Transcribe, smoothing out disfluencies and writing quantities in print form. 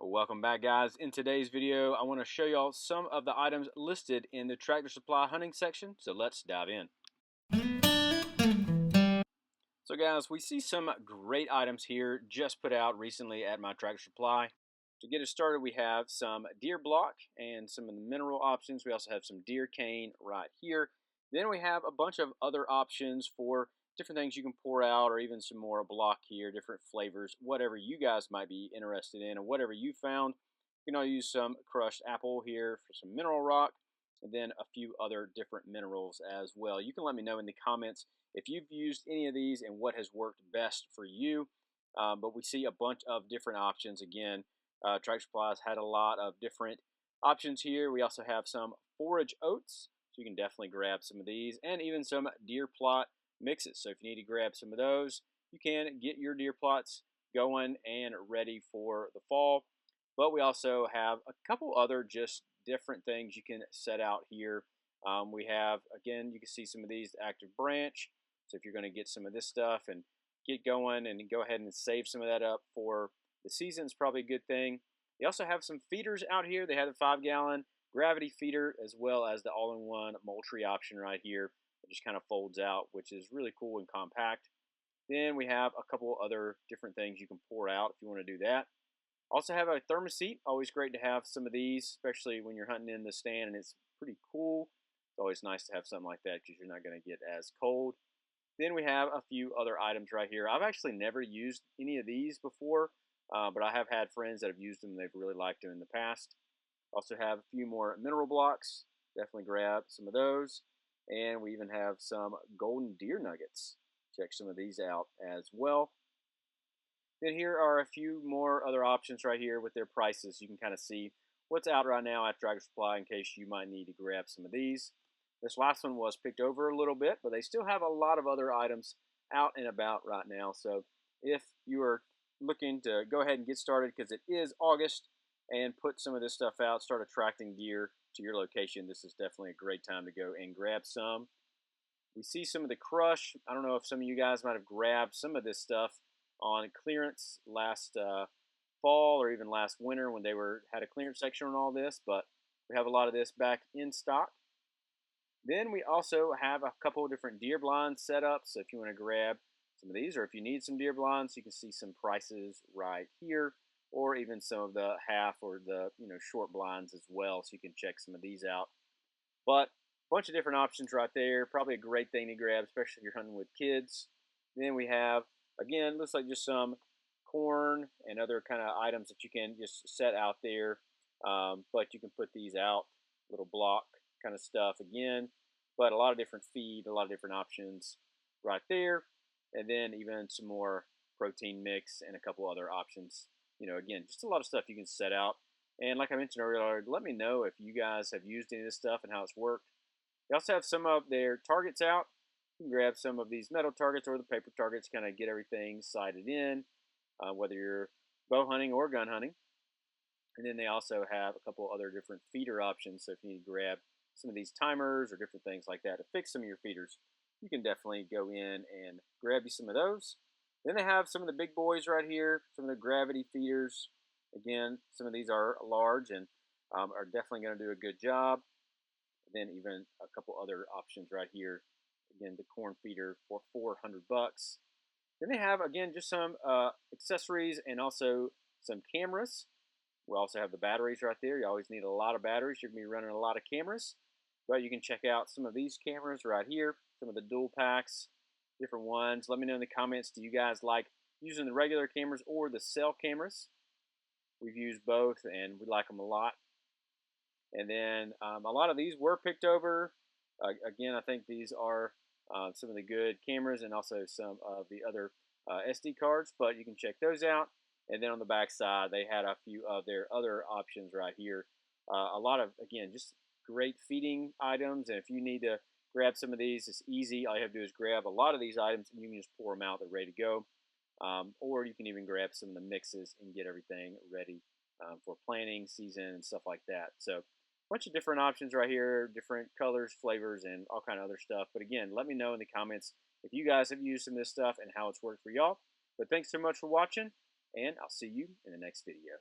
Welcome back, guys. In today's video, I want to show y'all some of the items listed in the Tractor Supply hunting section, so let's dive in. So guys, we see some great items here just put out recently at my Tractor Supply. To get us started, we have some deer block and some of the mineral options. We also have some deer cane right here. Then we have a bunch of other options for different things you can pour out, or even some more block here, different flavors, whatever you guys might be interested in, or whatever you found. You can use some crushed apple here for some mineral rock, and then a few other different minerals as well. You can let me know in the comments if you've used any of these and what has worked best for you. But we see a bunch of different options. Again, Tractor Supply's had a lot of different options here. We also have some forage oats, so you can definitely grab some of these, and even some deer plot mixes. So if you need to grab some of those, you can get your deer plots going and ready for the fall. But we also have a couple other just different things you can set out here. We have, again, you can see some of these active branch. So if you're going to get some of this stuff and get going and go ahead and save some of that up for the season, is probably a good thing. They also have some feeders out here. They have the 5-gallon gravity feeder as well as the all-in-one Moultrie option right here. It just kind of folds out, which is really cool and compact. Then we have a couple other different things you can pour out if you want to do that. Also have a thermoset. Always great to have some of these, especially when you're hunting in the stand and it's pretty cool. It's always nice to have something like that because you're not going to get as cold. Then we have a few other items right here. I've actually never used any of these before, but I have had friends that have used them. They've really liked them in the past. Also have a few more mineral blocks. Definitely grab some of those. And we even have some golden deer nuggets. Check some of these out as well. Then here are a few more other options right here with their prices. You can kind of see what's out right now at Tractor Supply in case you might need to grab some of these. This last one was picked over a little bit, but they still have a lot of other items out and about right now. So if you are looking to go ahead and get started, because it is August, and put some of this stuff out, start attracting deer to your location, this is definitely a great time to go and grab some. We see some of the crush. I don't know if some of you guys might have grabbed some of this stuff on clearance last fall or even last winter when they had a clearance section on all this, but we have a lot of this back in stock. Then we also have a couple of different deer blinds set up, so if you want to grab some of these, or if you need some deer blinds, you can see some prices right here, or even some of the half or the short blinds as well, so you can check some of these out. But a bunch of different options right there. Probably a great thing to grab, especially if you're hunting with kids. Then we have, again, looks like just some corn and other kind of items that you can just set out there. But you can put these out, little block kind of stuff again. But a lot of different feed, a lot of different options right there. And then even some more protein mix and a couple other options. Again, just a lot of stuff you can set out. And like I mentioned earlier, let me know if you guys have used any of this stuff and how it's worked. They also have some of their targets out. You can grab some of these metal targets or the paper targets, kind of get everything sighted in, whether you're bow hunting or gun hunting. And then they also have a couple other different feeder options. So if you need to grab some of these timers or different things like that to fix some of your feeders, you can definitely go in and grab you some of those. Then they have some of the big boys right here, some of the gravity feeders. Again, some of these are large and are definitely going to do a good job. And then even a couple other options right here. Again, the corn feeder for $400. Then they have, again, just some accessories and also some cameras. We also have the batteries right there. You always need a lot of batteries. You're going to be running a lot of cameras. But you can check out some of these cameras right here, some of the dual packs, different ones. Let me know in the comments, do you guys like using the regular cameras or the cell cameras? We've used both, and we like them a lot. And then a lot of these were picked over. Again, I think these are some of the good cameras and also some of the other SD cards, but you can check those out. And then on the back side, they had a few of their other options right here. A lot of, again, just great feeding items. And if you need to grab some of these, it's easy. All you have to do is grab a lot of these items and you can just pour them out. They're ready to go. Or you can even grab some of the mixes and get everything ready for planting season and stuff like that. So a bunch of different options right here, different colors, flavors, and all kind of other stuff. But again, let me know in the comments if you guys have used some of this stuff and how it's worked for y'all. But thanks so much for watching, and I'll see you in the next video.